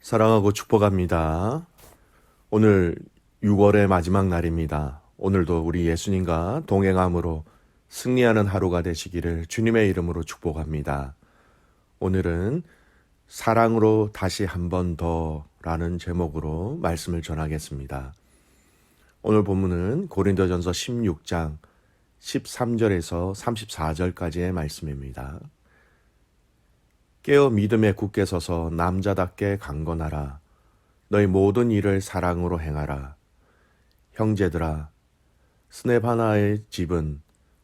사랑하고 축복합니다. 오늘 6월의 마지막 날입니다. 오늘도 우리 예수님과 동행함으로 승리하는 하루가 되시기를 주님의 이름으로 축복합니다. 오늘은 사랑으로 다시 한 번 더라는 제목으로 말씀을 전하겠습니다. 오늘 본문은 고린도전서 16장 13절에서 34절까지의 말씀입니다. 깨어 믿음에 굳게 서서 남자답게 강건하라. 너희 모든 일을 사랑으로 행하라. 형제들아, 스데바나의 집은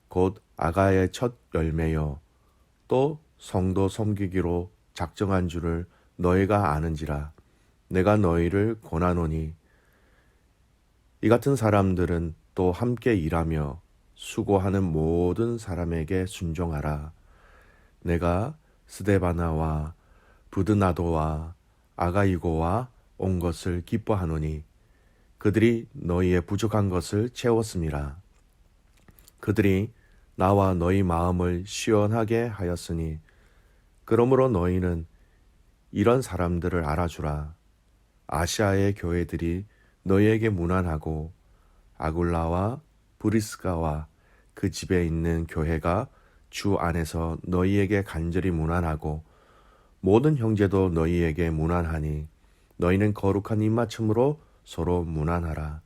곧 아가의 첫 열매요 또 성도 섬기기로 작정한 줄을 너희가 아는지라. 내가 너희를 권하노니 이 같은 사람들은 또 함께 일하며 수고하는 모든 사람에게 순종하라. 내가 스데바나와 부드나도와 아가이고와 온 것을 기뻐하노니 그들이 너희의 부족한 것을 채웠음이라. 그들이 나와 너희 마음을 시원하게 하였으니 그러므로 너희는 이런 사람들을 알아주라. 아시아의 교회들이 너희에게 무난하고 아굴라와 브리스가와 그 집에 있는 교회가 주 안에서 너희에게 간절히 무난하고 모든 형제도 너희에게 무난하니 너희는 거룩한 입맞춤으로 서로 무난하라.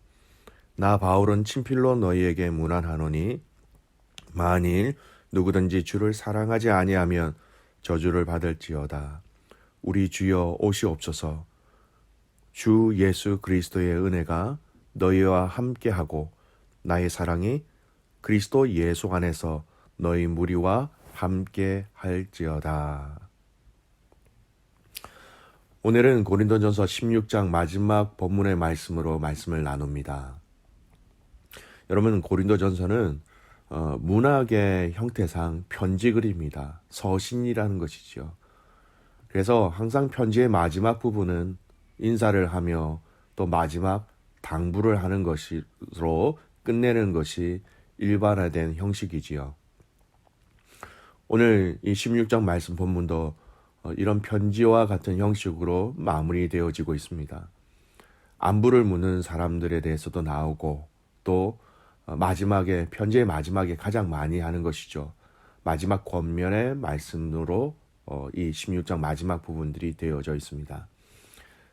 나 바울은 친필로 너희에게 무난하노니 만일 누구든지 주를 사랑하지 아니하면 저주를 받을지어다. 우리 주여 오시옵소서. 주 예수 그리스도의 은혜가 너희와 함께하고 나의 사랑이 그리스도 예수 안에서 너희 무리와 함께 할지어다. 오늘은 고린도전서 16장 마지막 본문의 말씀으로 말씀을 나눕니다. 여러분, 고린도전서는 문학의 형태상 편지글입니다. 서신이라는 것이죠. 그래서 항상 편지의 마지막 부분은 인사를 하며 또 마지막 당부를 하는 것으로 끝내는 것이 일반화된 형식이지요. 오늘 이 16장 말씀 본문도 이런 편지와 같은 형식으로 마무리되어지고 있습니다. 안부를 묻는 사람들에 대해서도 나오고 또 마지막에 편지의 마지막에 가장 많이 하는 것이죠. 마지막 권면의 말씀으로 이 16장 마지막 부분들이 되어져 있습니다.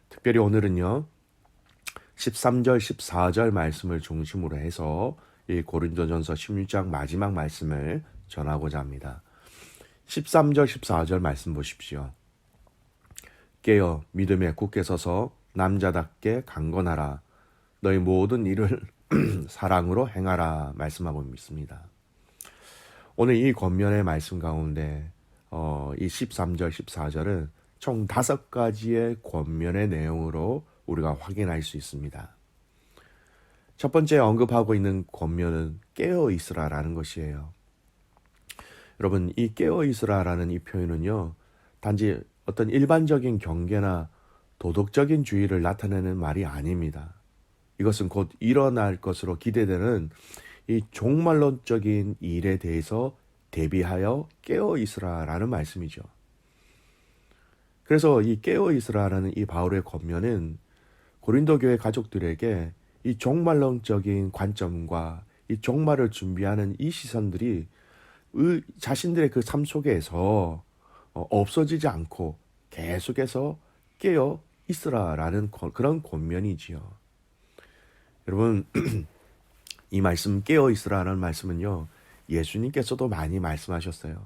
특별히 오늘은요 13절 14절 말씀을 중심으로 해서 이 고린도전서 16장 마지막 말씀을 전하고자 합니다. 13절 14절 말씀 보십시오. 깨어 믿음에 굳게 서서 남자답게 강건하라. 너희 모든 일을 사랑으로 행하라 말씀하고 있습니다. 오늘 이 권면의 말씀 가운데 이 13절 14절은 총 5가지의 권면의 내용으로 우리가 확인할 수 있습니다. 첫 번째 언급하고 있는 권면은 깨어 있으라라는 것이에요. 여러분, 이 깨어 있으라라는 이 표현은요, 단지 어떤 일반적인 경계나 도덕적인 주의를 나타내는 말이 아닙니다. 이것은 곧 일어날 것으로 기대되는 이 종말론적인 일에 대해서 대비하여 깨어 있으라라는 말씀이죠. 그래서 이 깨어 있으라라는 이 바울의 권면은 고린도 교회 가족들에게 이 종말론적인 관점과 이 종말을 준비하는 이 시선들이 자신들의 그 삶 속에서 없어지지 않고 계속해서 깨어 있으라라는 그런 권면이지요. 여러분, 이 말씀 깨어 있으라는 말씀은요, 예수님께서도 많이 말씀하셨어요.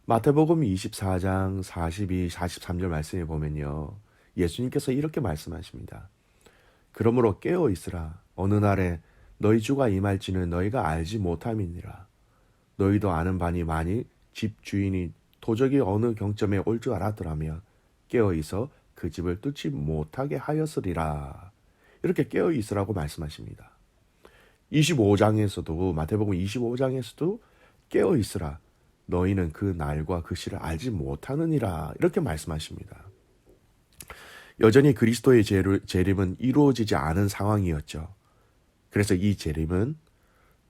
마태복음 24장 42, 43절 말씀에 보면요, 예수님께서 이렇게 말씀하십니다. 그러므로 깨어 있으라. 어느 날에 너희 주가 임할지는 너희가 알지 못함이니라. 너희도 아는 바니 많이 집 주인이 도적이 어느 경점에 올 줄 알았더라면 깨어 있어 그 집을 뚫지 못하게 하였으리라. 이렇게 깨어 있으라고 말씀하십니다. 25장에서도 마태복음 25장에서도 깨어 있으라. 너희는 그 날과 그 시를 알지 못하느니라. 이렇게 말씀하십니다. 여전히 그리스도의 재림은 이루어지지 않은 상황이었죠. 그래서 이 재림은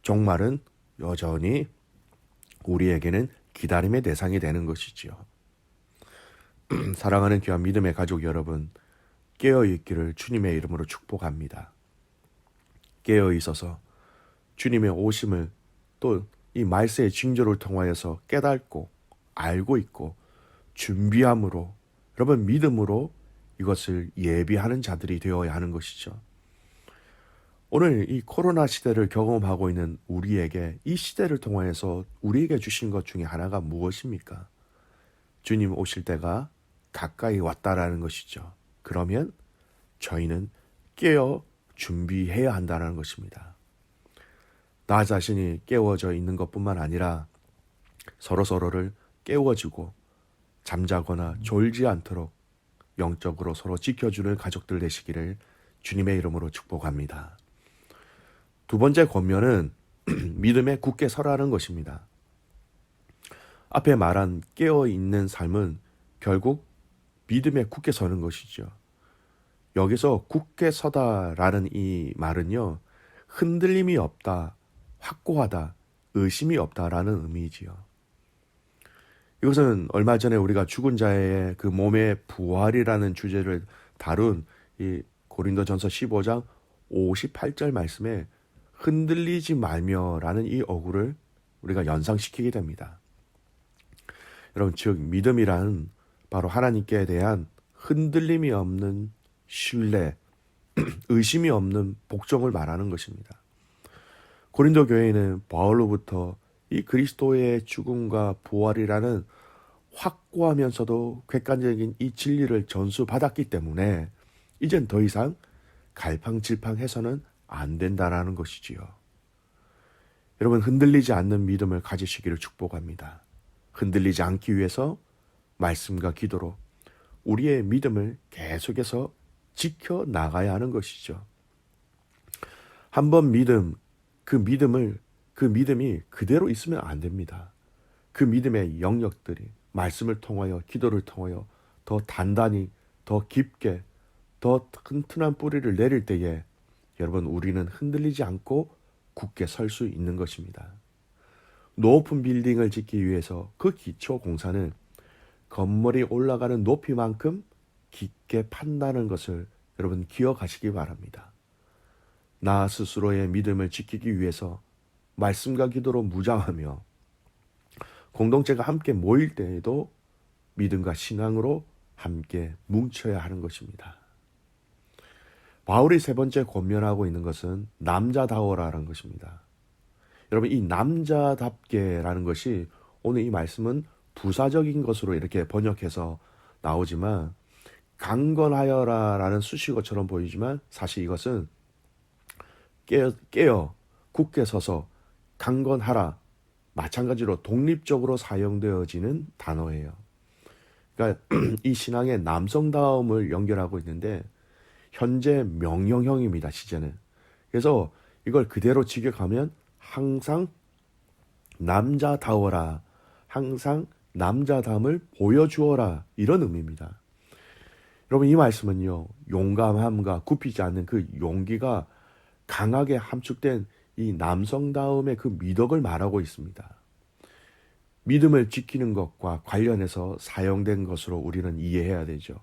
종말은 여전히 우리에게는 기다림의 대상이 되는 것이지요. 사랑하는 귀한 믿음의 가족 여러분, 깨어 있기를 주님의 이름으로 축복합니다. 깨어 있어서 주님의 오심을 또 이 말세의 징조를 통하여서 깨닫고 알고 있고 준비함으로, 여러분 믿음으로 이것을 예비하는 자들이 되어야 하는 것이죠. 오늘 이 코로나 시대를 경험하고 있는 우리에게 이 시대를 통하여서 우리에게 주신 것 중에 하나가 무엇입니까? 주님 오실 때가 가까이 왔다라는 것이죠. 그러면 저희는 깨어 준비해야 한다는 것입니다. 나 자신이 깨워져 있는 것뿐만 아니라 서로서로를 깨워주고 잠자거나 졸지 않도록 영적으로 서로 지켜주는 가족들 되시기를 주님의 이름으로 축복합니다. 두 번째 권면은 믿음에 굳게 서라는 것입니다. 앞에 말한 깨어있는 삶은 결국 믿음에 굳게 서는 것이죠. 여기서 굳게 서다라는 이 말은요, 흔들림이 없다, 확고하다, 의심이 없다라는 의미지요. 이것은 얼마 전에 우리가 죽은 자의 그 몸의 부활이라는 주제를 다룬 이 고린도전서 15장 58절 말씀에 흔들리지 말며라는 이 어구를 우리가 연상시키게 됩니다. 여러분, 즉 믿음이란 바로 하나님께 대한 흔들림이 없는 신뢰, 의심이 없는 복종을 말하는 것입니다. 고린도 교회는 바울로부터 이 그리스도의 죽음과 부활이라는 확고하면서도 객관적인 이 진리를 전수받았기 때문에 이젠 더 이상 갈팡질팡해서는 안 된다라는 것이지요. 여러분, 흔들리지 않는 믿음을 가지시기를 축복합니다. 흔들리지 않기 위해서 말씀과 기도로 우리의 믿음을 계속해서 지켜나가야 하는 것이죠. 한번 그 믿음이 그대로 있으면 안 됩니다. 그 믿음의 영역들이 말씀을 통하여, 기도를 통하여 더 단단히, 더 깊게, 더 튼튼한 뿌리를 내릴 때에 여러분, 우리는 흔들리지 않고 굳게 설 수 있는 것입니다. 높은 빌딩을 짓기 위해서 그 기초 공사는 건물이 올라가는 높이만큼 깊게 판다는 것을 여러분 기억하시기 바랍니다. 나 스스로의 믿음을 지키기 위해서 말씀과 기도로 무장하며 공동체가 함께 모일 때에도 믿음과 신앙으로 함께 뭉쳐야 하는 것입니다. 바울이 세 번째 권면하고 있는 것은 남자다워라는 것입니다. 여러분, 이 남자답게라는 것이 오늘 이 말씀은 부사적인 것으로 이렇게 번역해서 나오지만 강건하여라라는 수식어처럼 보이지만 사실 이것은 깨어 굳게 서서 강건하라, 마찬가지로 독립적으로 사용되어지는 단어예요. 그러니까 이 신앙의 남성다움을 연결하고 있는데 현재 명령형입니다, 시제는. 그래서 이걸 그대로 직역하면 항상 남자다워라, 항상 남자다움을 보여주어라, 이런 의미입니다. 여러분, 이 말씀은요, 용감함과 굽히지 않는 그 용기가 강하게 함축된 이 남성다움의 그 미덕을 말하고 있습니다. 믿음을 지키는 것과 관련해서 사용된 것으로 우리는 이해해야 되죠.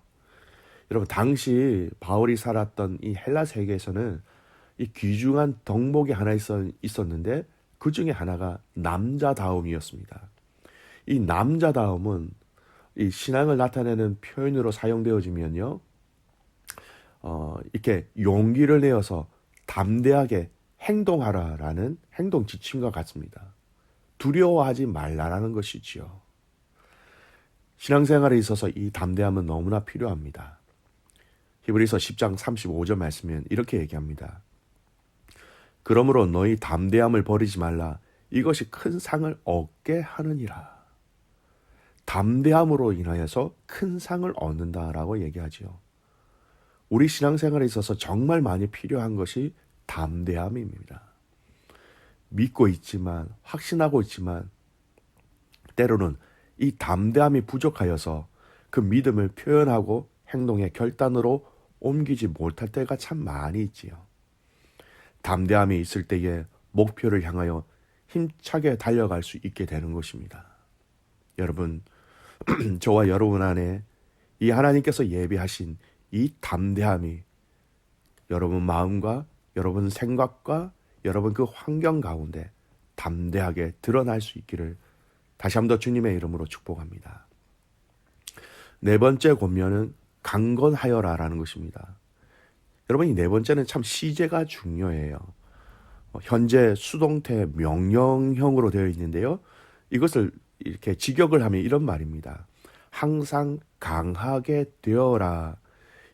여러분, 당시 바울이 살았던 이 헬라 세계에서는 이 귀중한 덕목이 하나 있었는데 그 중에 하나가 남자다움이었습니다. 이 남자다움은 이 신앙을 나타내는 표현으로 사용되어지면요, 이렇게 용기를 내어서 담대하게 행동하라라는 행동 지침과 같습니다. 두려워하지 말라라는 것이지요. 신앙생활에 있어서 이 담대함은 너무나 필요합니다. 히브리서 10장 35절 말씀은 이렇게 얘기합니다. 그러므로 너희 담대함을 버리지 말라. 이것이 큰 상을 얻게 하느니라. 담대함으로 인하여서 큰 상을 얻는다라고 얘기하지요. 우리 신앙생활에 있어서 정말 많이 필요한 것이 담대함입니다. 믿고 있지만, 확신하고 있지만 때로는 이 담대함이 부족하여서 그 믿음을 표현하고 행동의 결단으로 옮기지 못할 때가 참 많이 있지요. 담대함이 있을 때에 목표를 향하여 힘차게 달려갈 수 있게 되는 것입니다. 여러분, 저와 여러분 안에 이 하나님께서 예비하신 이 담대함이 여러분 마음과 여러분 생각과 여러분 그 환경 가운데 담대하게 드러날 수 있기를 다시 한번 더 주님의 이름으로 축복합니다. 네 번째 권면은 강건하여라라는 것입니다. 여러분, 이 네 번째는 참 시제가 중요해요. 현재 수동태 명령형으로 되어 있는데요. 이것을 이렇게 직역을 하면 이런 말입니다. 항상 강하게 되어라.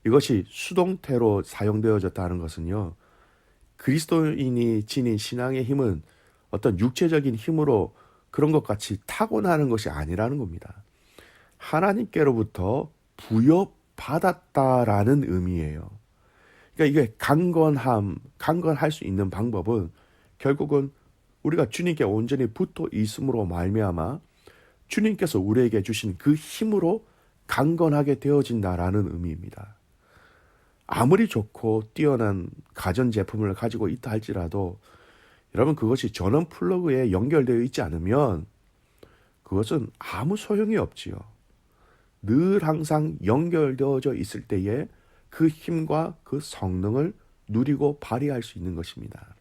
이것이 수동태로 사용되어졌다는 것은요, 그리스도인이 지닌 신앙의 힘은 어떤 육체적인 힘으로 그런 것 같이 타고나는 것이 아니라는 겁니다. 하나님께로부터 부여받았다라는 의미예요. 그러니까 이게 강건할 수 있는 방법은 결국은 우리가 주님께 온전히 붙어 있음으로 말미암아 주님께서 우리에게 주신 그 힘으로 강건하게 되어진다라는 의미입니다. 아무리 좋고 뛰어난 가전제품을 가지고 있다 할지라도 여러분, 그것이 전원 플러그에 연결되어 있지 않으면 그것은 아무 소용이 없지요. 늘 항상 연결되어져 있을 때에 그 힘과 그 성능을 누리고 발휘할 수 있는 것입니다.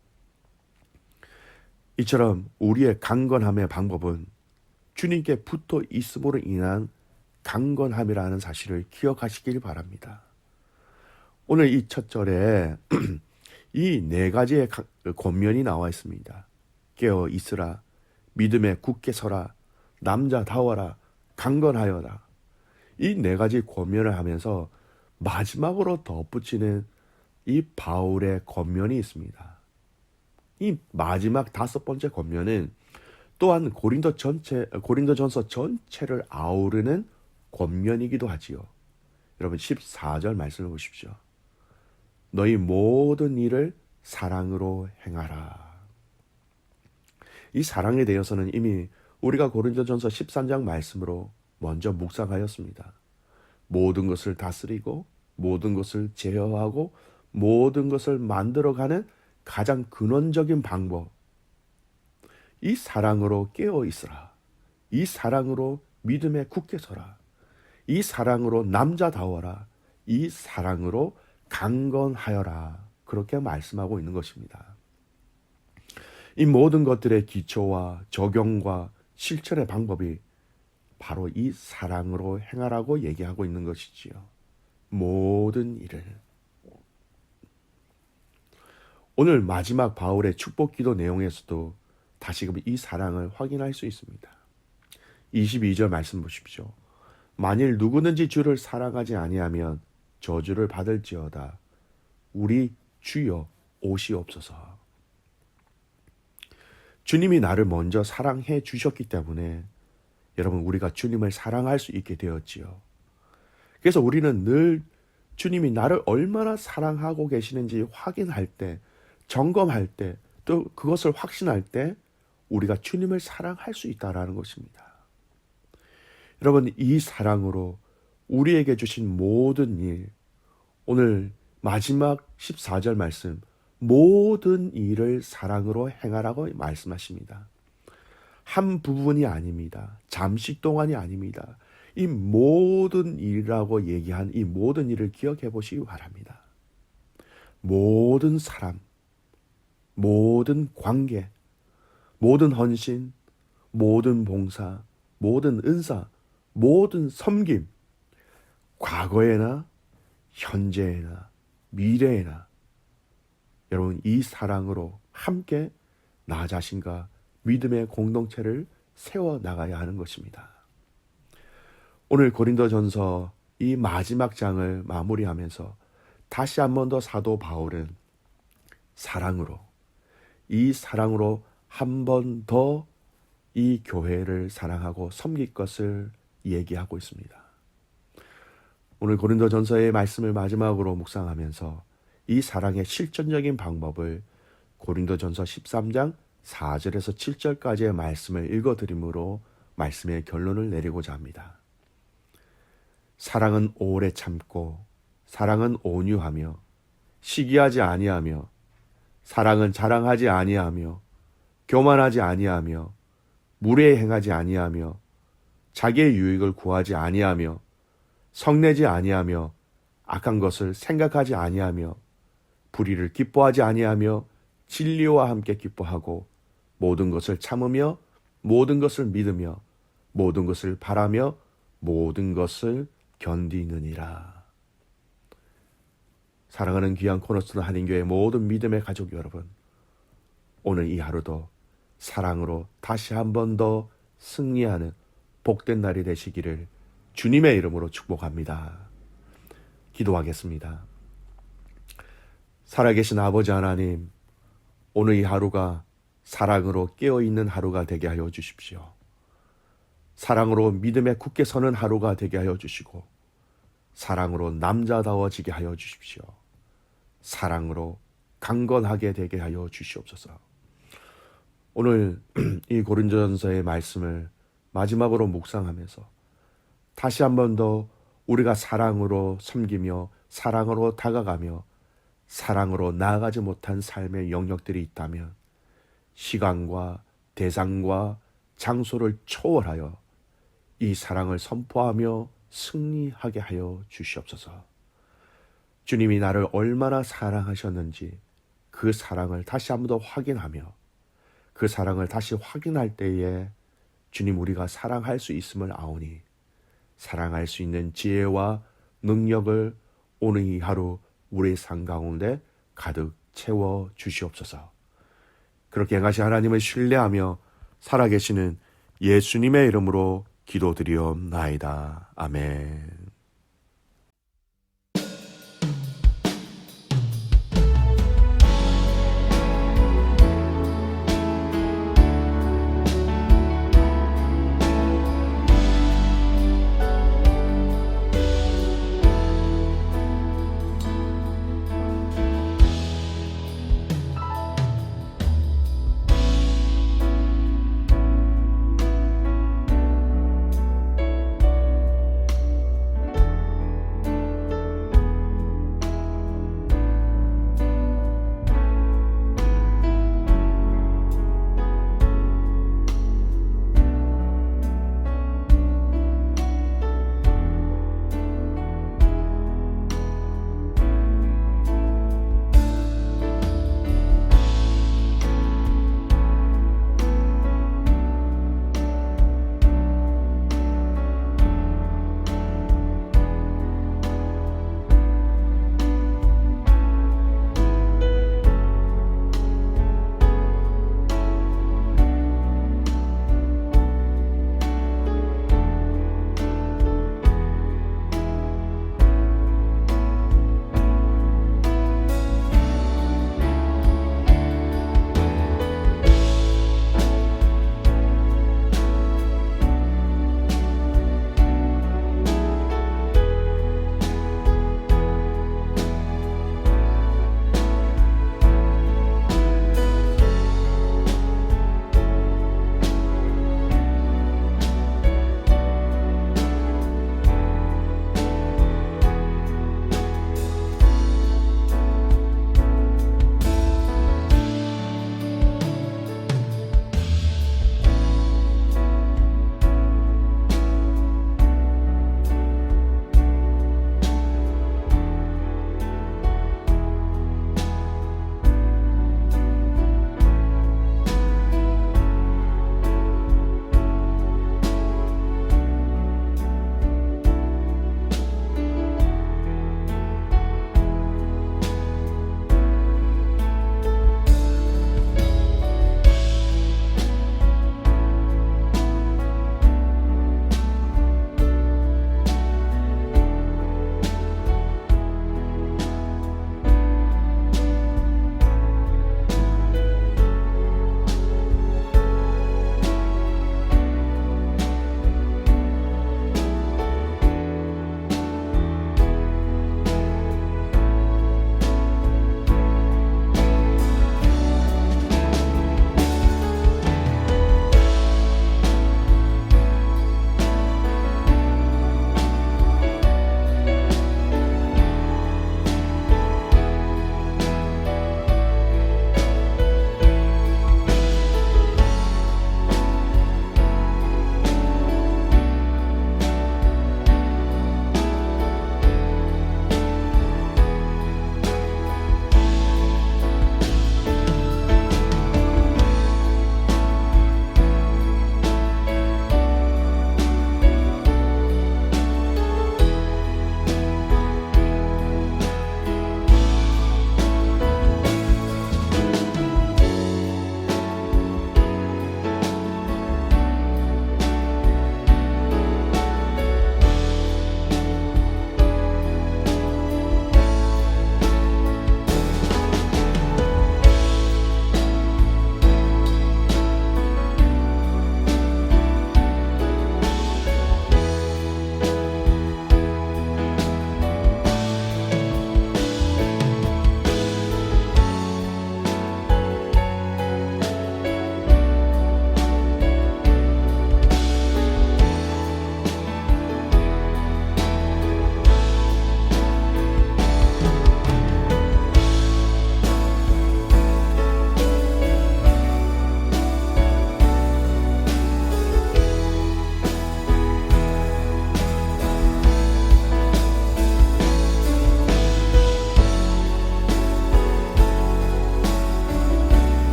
이처럼 우리의 강건함의 방법은 주님께 붙어 있음으로 인한 강건함이라는 사실을 기억하시길 바랍니다. 오늘 이 첫 절에 이 네 가지의 권면이 나와 있습니다. 깨어 있으라, 믿음에 굳게 서라, 남자다워라, 강건하여라. 이 네 가지 권면을 하면서 마지막으로 덧붙이는 이 바울의 권면이 있습니다. 이 마지막 다섯 번째 권면은 또한 고린도전서 전체를 아우르는 권면이기도 하지요. 여러분 14절 말씀을 보십시오. 너희 모든 일을 사랑으로 행하라. 이 사랑에 대해서는 이미 우리가 고린도전서 13장 말씀으로 먼저 묵상하였습니다. 모든 것을 다스리고 모든 것을 제어하고 모든 것을 만들어가는 가장 근원적인 방법, 이 사랑으로 깨어 있으라. 이 사랑으로 믿음에 굳게 서라. 이 사랑으로 남자다워라. 이 사랑으로 강건하여라. 그렇게 말씀하고 있는 것입니다. 이 모든 것들의 기초와 적용과 실천의 방법이 바로 이 사랑으로 행하라고 얘기하고 있는 것이지요. 모든 일을. 오늘 마지막 바울의 축복 기도 내용에서도 다시금 이 사랑을 확인할 수 있습니다. 22절 말씀 보십시오. 만일 누구든지 주를 사랑하지 아니하면 저주를 받을지어다. 우리 주여 오시옵소서. 주님이 나를 먼저 사랑해 주셨기 때문에 여러분, 우리가 주님을 사랑할 수 있게 되었지요. 그래서 우리는 늘 주님이 나를 얼마나 사랑하고 계시는지 확인할 때, 점검할 때, 또 그것을 확신할 때 우리가 주님을 사랑할 수 있다는 것입니다. 여러분, 이 사랑으로 우리에게 주신 모든 일, 오늘 마지막 14절 말씀, 모든 일을 사랑으로 행하라고 말씀하십니다. 한 부분이 아닙니다. 잠시 동안이 아닙니다. 이 모든 일이라고 얘기한 이 모든 일을 기억해 보시기 바랍니다. 모든 사람, 모든 관계, 모든 헌신, 모든 봉사, 모든 은사, 모든 섬김, 과거에나 현재에나 미래에나 여러분, 이 사랑으로 함께 나 자신과 믿음의 공동체를 세워나가야 하는 것입니다. 오늘 고린도전서 이 마지막 장을 마무리하면서 다시 한 번 더 사도 바울은 사랑으로, 이 사랑으로 한 번 더 이 교회를 사랑하고 섬길 것을 얘기하고 있습니다. 오늘 고린도전서의 말씀을 마지막으로 묵상하면서 이 사랑의 실천적인 방법을 고린도전서 13장 4절에서 7절까지의 말씀을 읽어드림으로 말씀의 결론을 내리고자 합니다. 사랑은 오래 참고 사랑은 온유하며 시기하지 아니하며 사랑은 자랑하지 아니하며 교만하지 아니하며 무례 행하지 아니하며 자기의 유익을 구하지 아니하며 성내지 아니하며 악한 것을 생각하지 아니하며 불의를 기뻐하지 아니하며 진리와 함께 기뻐하고 모든 것을 참으며 모든 것을 믿으며 모든 것을 바라며 모든 것을 견디느니라. 사랑하는 귀한 코너스톤 한인교회 모든 믿음의 가족 여러분, 오늘 이 하루도 사랑으로 다시 한 번 더 승리하는 복된 날이 되시기를 주님의 이름으로 축복합니다. 기도하겠습니다. 살아계신 아버지 하나님, 오늘 이 하루가 사랑으로 깨어있는 하루가 되게 하여 주십시오. 사랑으로 믿음에 굳게 서는 하루가 되게 하여 주시고 사랑으로 남자다워지게 하여 주십시오. 사랑으로 강건하게 되게 하여 주시옵소서. 오늘 이 고린도전서의 말씀을 마지막으로 묵상하면서 다시 한 번 더 우리가 사랑으로 섬기며 사랑으로 다가가며 사랑으로 나아가지 못한 삶의 영역들이 있다면 시간과 대상과 장소를 초월하여 이 사랑을 선포하며 승리하게 하여 주시옵소서. 주님이 나를 얼마나 사랑하셨는지 그 사랑을 다시 한 번 더 확인하며 그 사랑을 다시 확인할 때에 주님, 우리가 사랑할 수 있음을 아오니 사랑할 수 있는 지혜와 능력을 오늘 이 하루 우리의 삶 가운데 가득 채워 주시옵소서. 그렇게 행하신 하나님을 신뢰하며 살아계시는 예수님의 이름으로 기도드리옵나이다. 아멘.